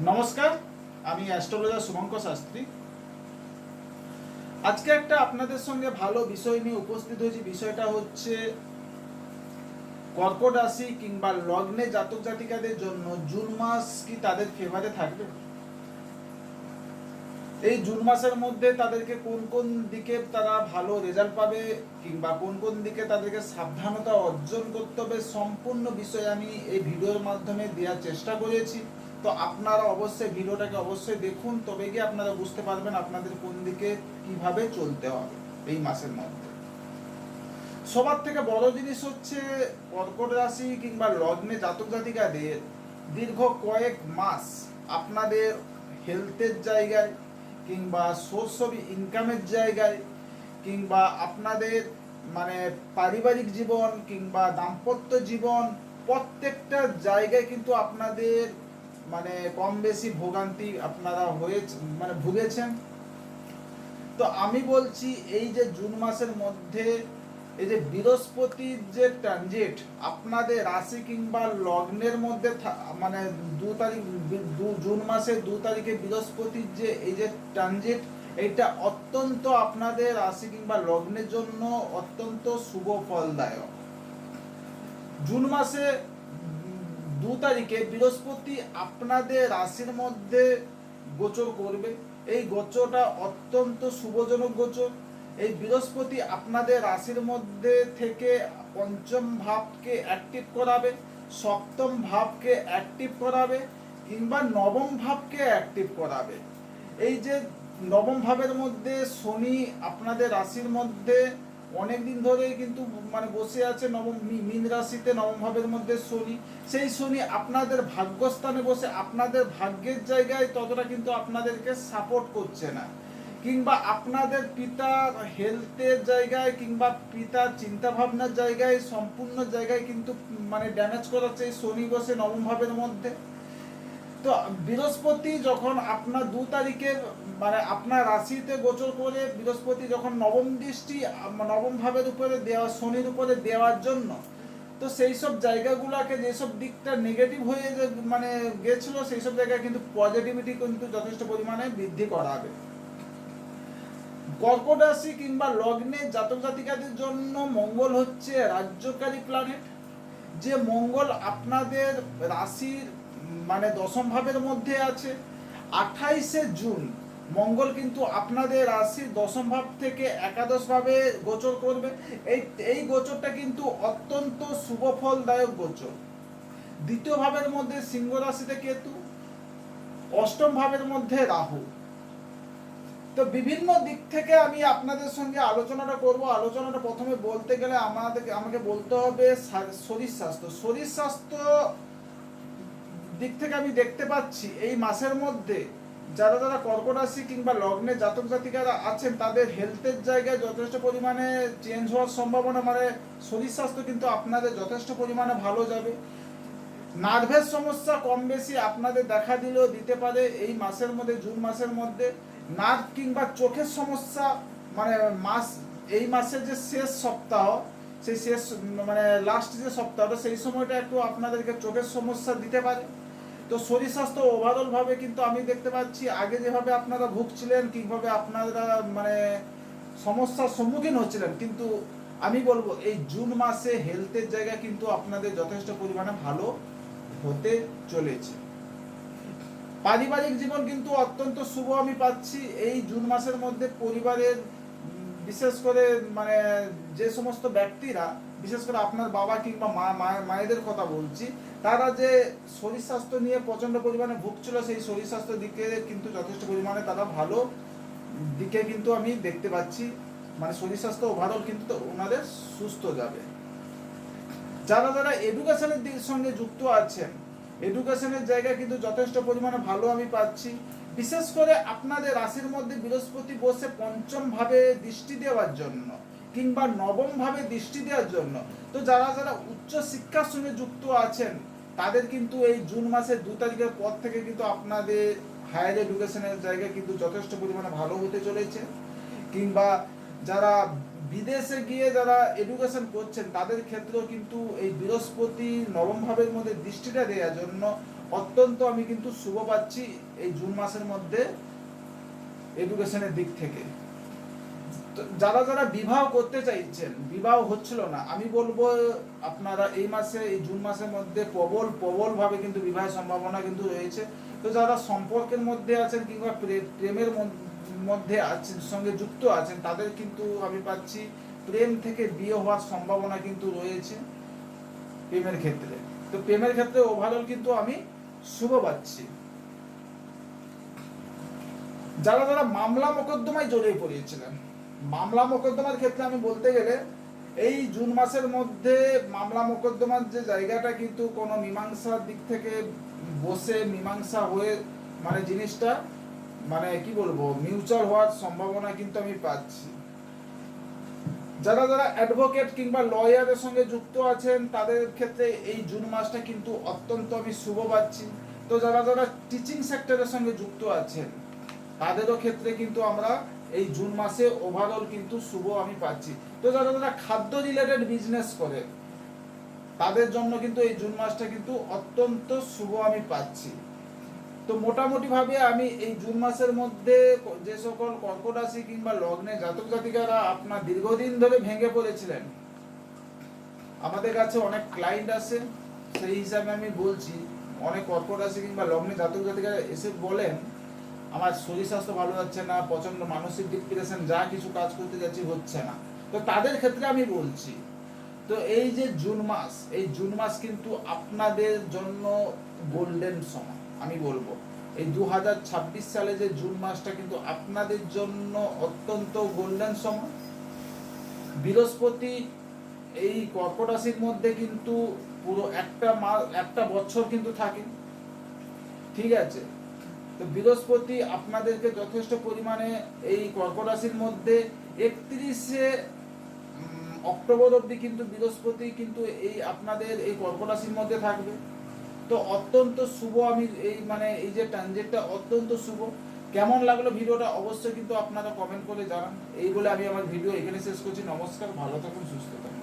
নমস্কার, আমি অ্যাস্ট্রোলজার শুভঙ্কর শাস্ত্রী। আজকে একটা আপনাদের সঙ্গে ভালো বিষয় নিয়ে উপস্থিত হয়েছি। বিষয়টা হচ্ছে কর্কট রাশি কিংবা লগ্নে জাতক জাতিকাদের জন্য জুন মাস কি তাদের ফেভারে থাকবে। এই জুন মাসের মধ্যে তাদেরকে কোন কোন দিকে তারা ভালো রেজাল্ট পাবে কিংবা কোন কোন দিকে তাদেরকে সাবধানতা অর্জন করতে হবে, সম্পূর্ণ বিষয় আমি এই ভিডিওর মাধ্যমে দেওয়ার চেষ্টা করেছি। তো আপনারা অবশ্যই ভিডিওটাকে অবশ্যই দেখুন, তবে গিয়ে আপনারা বুঝতে পারবেন আপনাদের কোন দিকে কিভাবে চলতে হবে এই মাসের মধ্যে। সবার থেকে বড় জিনিস হচ্ছে কর্কট রাশি কিংবা লগ্নে জাতক জাতিকাদের দীর্ঘ কয়েক মাস আপনাদের হেলথের জায়গায় কিংবা সোর্স অফ ইনকামের জায়গায় কিংবা আপনাদের পারিবারিক জীবন কিংবা দাম্পত্য জীবন, প্রত্যেকটা জায়গায় কিন্তু আপনাদের কম বেশি ভোগান্তি আপনারা ভুগেছেন। তো আমি বলছি এই যে জুন মাসের মধ্যে এই যে বৃহস্পতির যে ট্রানজিট আপনাদের রাশি কিংবা লগ্নের মধ্যে মানে 2 তারিখ জুন মাসের 2 তারিখে বৃহস্পতির যে এই যে ট্রানজিট, এটা অত্যন্ত আপনাদের রাশি কিংবা লগ্নের জন্য অত্যন্ত শুভ ফলদায়ক। জুন মাসে 2 তারিখে বৃহস্পতি আপনাদের রাশির মধ্যে গোচর করবে। এই গোচরটা অত্যন্ত শুভজনক গোচর। এই বৃহস্পতি আপনাদের রাশির মধ্যে থেকে পঞ্চম ভাবকে অ্যাক্টিভ করাবে, সপ্তম ভাবকে অ্যাক্টিভ করাবে কিংবা নবম ভাবকে অ্যাক্টিভ করাবে। এই যে নবম ভাবের মধ্যে শনি আপনাদের রাশির মধ্যে অনেক দিন ধরেই কিন্তু বসে আছে নবম মীন রাশিতে, নবম ভাবের মধ্যে শনি। সেই শনি আপনাদের ভাগ্যস্থানে বসে আপনাদের ভাগ্যের জায়গায় ততটা কিন্তু আপনাদেরকে সাপোর্ট করছে না, কিংবা আপনাদের পিতার হেলথের জায়গায় কিংবা পিতার চিন্তা ভাবনার জায়গায় সম্পূর্ণ জায়গায় কিন্তু ড্যামেজ করাচ্ছে এই শনি বসে নবম ভাবের মধ্যে। তো বৃহস্পতি যখন আপনার 2 তারিখে আপনার রাশিতে গোচর করে বৃহস্পতি যখন নবম দৃষ্টি নবম ভাবের উপরে দেওয়া শনির উপরে দেওয়ার জন্য, তো সেই সব জায়গাগুলোকে যেসব দিকটা নেগেটিভ হয়ে গেছিল সেই সব জায়গায় কিন্তু পজিটিভিটি কিন্তু যথেষ্ট পরিমাণে বৃদ্ধি করাবে। কর্কট রাশি কিংবা লগ্নে জাতক জাতিকাদের জন্য মঙ্গল হচ্ছে রাজ্যকারী প্ল্যানেট। যে মঙ্গল আপনাদের রাশির দশম ভাবের মধ্যে আছে। 28শে জুন মঙ্গল কিন্তু আপনাদের রাশির দশম ভাব থেকে একাদশ ভাবে গোচর করবে। এই গোচরটা কিন্তু অত্যন্ত শুভ ফলদায়ক গোচর। দ্বিতীয় ভাবের মধ্যে সিংহ রাশিতে কেতু, অষ্টম ভাবের মধ্যে রাহু। তো বিভিন্ন দিক থেকে আমি আপনাদের সঙ্গে আলোচনাটা করব। আলোচনাটা প্রথমে বলতে গেলে আমাকে বলতে হবে শরীর স্বাস্থ্য দিক থেকে আমি দেখতে পাচ্ছি এই মাসের মধ্যে যারা যারা কর্কট রাশি কিংবা লগ্নে জাতক জাতিকারা আছেন তাদের হেলথের জায়গায় যথেষ্ট পরিমাণে চেঞ্জ হওয়ার সম্ভাবনা, শরীর স্বাস্থ্য কিন্তু আপনাদের যথেষ্ট পরিমাণে ভালো যাবে। নার্ভের সমস্যা কম বেশি আপনাদের দেখা দিলেও দিতে পারে এই মাসের মধ্যে, জুন মাসের মধ্যে। নার্ভ কিংবা চোখের সমস্যা এই মাসের যে শেষ সপ্তাহ, সেই শেষ লাস্ট যে সপ্তাহটা সেই সময়টা একটু আপনাদেরকে চোখের সমস্যা দিতে পারে। তো শরীর স্বাস্থ্য ওভারঅল ভাবে কিন্তু আমি দেখতে পাচ্ছি আগে যেভাবে আপনারা ভুগছিলেন কিভাবে আপনারা সমস্যার সম্মুখীন হচ্ছিলেন, কিন্তু আমি বলবো এই জুন মাসে হেলথের জায়গা কিন্তু আপনাদের যথেষ্ট পরিমাণে ভালো হতে চলেছে। পারিবারিক জীবন কিন্তু অত্যন্ত শুভ আমি পাচ্ছি এই জুন মাসের মধ্যে। পরিবারের বিশেষ করে যে সমস্ত ব্যক্তিরা, বিশেষ করে আপনার বাবা কিংবা মায়েদের কথা বলছি, তারা যে শরীর স্বাস্থ্য নিয়ে প্রচণ্ড পরিমাণে ভুগছিল সেই শরীর স্বাস্থ্যের দিকে কিন্তু যথেষ্ট পরিমাণে তারা ভালো দিকে কিন্তু আমি দেখতে পাচ্ছি। শরীর স্বাস্থ্য ওভারঅল কিন্তু ওনাদের সুস্থ যাবে। যারা যারা এডুকেশনের সঙ্গে যুক্ত আছেন, এডুকেশনের জায়গায় কিন্তু যথেষ্ট পরিমাণে ভালো আমি পাচ্ছি। বিশেষ করে আপনাদের রাশির মধ্যে বৃহস্পতি বসে পঞ্চম ভাবে দৃষ্টি দেওয়ার জন্য কিংবা নবম ভাবে দৃষ্টি দেওয়ার জন্য, তো যারা যারা উচ্চ শিক্ষার সঙ্গে যুক্ত আছেন তাদের কিন্তু এই জুন মাসের 2 তারিখের পর থেকে কিন্তু আপনাদের হায়ার এডুকেশনের জায়গায় কিন্তু যথেষ্ট পরিমাণে ভালো হতে চলেছে। কিংবা যারা বিদেশে গিয়ে যারা এডুকেশন করছেন তাদের ক্ষেত্রেও কিন্তু এই বৃহস্পতি নবম ভাবের মধ্যে দৃষ্টিটা দেওয়ার জন্য অত্যন্ত আমি কিন্তু শুভ পাচ্ছি এই জুন মাসের মধ্যে এডুকেশনের দিক থেকে। যারা যারা বিবাহ করতে চাইছেন, বিবাহ হচ্ছিল না, আমি বলবো আপনারা এই মাসে, এই জুন মাসের মধ্যে প্রবল ভাবে কিন্তু বিবাহের সম্ভাবনা কিন্তু রয়েছে। তো যারা সম্পর্কের মধ্যে আছেন কিংবা প্রেমের মধ্যে আছেন, সঙ্গে যুক্ত আছেন, তাদের কিন্তু আমি পাচ্ছি প্রেম থেকে বিয়ে হওয়ার সম্ভাবনা কিন্তু রয়েছে প্রেমের ক্ষেত্রে। তো প্রেমের ক্ষেত্রে ওভারঅল কিন্তু আমি শুভ পাচ্ছি। যারা যারা মামলা মোকদ্দমায় জড়িয়ে পড়িয়েছিলেন, মামলা মোকদ্দমার ক্ষেত্রে আমি বলতে গেলে এই জুন মাসের মধ্যে মামলা মোকদ্দমার যে জায়গাটা কিন্তু কোনো মীমাংসার দিক থেকে বসে মীমাংসা হয়ে মানে জিনিসটা মানে কি বলবো মিউচুয়াল হওয়ার সম্ভাবনা কিন্তু আমি পাচ্ছি। যারা যারা অ্যাডভোকেট কিংবা লয়ারের সঙ্গে যুক্ত আছেন তাদের ক্ষেত্রে এই জুন মাসটা কিন্তু অত্যন্ত আমি শুভ পাচ্ছি। তো যারা যারা টিচিং সেক্টরের সঙ্গে যুক্ত আছেন তাদেরও ক্ষেত্রে কিন্তু আমরা এই জুন মাসে ওভারঅল কিন্তু শুভ আমি পাচ্ছি। তো যারা যারা খাদ্য রিলেটেড বিজনেস করে তাদের জন্য কিন্তু এই জুন মাসটা কিন্তু অত্যন্ত শুভ আমি পাচ্ছি। তো মোটামুটি ভাবে আমি এই জুন মাসের মধ্যে যে সকল কর্কট রাশি কিংবা লগ্নে জাতক জাতিকারা আপনার দীর্ঘদিন ধরে ভেঙে পড়েছিলেন, আমাদের কাছে অনেক ক্লায়েন্ট আসে, সেই হিসাবে আমি বলছি অনেক কর্কট রাশি কিংবা লগ্নে জাতক জাতিকারা এসে বলেন আমার শরীর স্বাস্থ্য ভালো যাচ্ছে না, প্রচন্ড মানসিক ডিপ্রেশন, যা কিছু কাজ করতে যাচ্ছি হচ্ছে না। তো তাদের ক্ষেত্রে আমি বলছি তো এই যে জুন মাস, এই জুন মাস কিন্তু আপনাদের জন্য গোল্ডেন সময়। আমি বলবো এই 2026 সালে যে জুন মাসটা কিন্তু আপনাদের জন্য অত্যন্ত গোল্ডেন সময়। বৃহস্পতি এই কর্কট রাশির মধ্যে কিন্তু পুরো একটা বছর কিন্তু থাকে, ঠিক আছে। তো বৃহস্পতি আপনাদেরকে যথেষ্ট পরিমাণে এই কর্কট রাশির মধ্যে 31শে অক্টোবর অবধি কিন্তু বৃহস্পতি কিন্তু এই আপনাদের এই কর্কট রাশির মধ্যে থাকবে। তো অত্যন্ত শুভ আমি এই যে ট্রানজিটটা অত্যন্ত শুভ। কেমন লাগলো ভিডিওটা অবশ্যই কিন্তু আপনারা কমেন্ট করে জানান। এই বলে আমি আমার ভিডিও এখানে শেষ করছি। নমস্কার, ভালো থাকুন, সুস্থ থাকুন।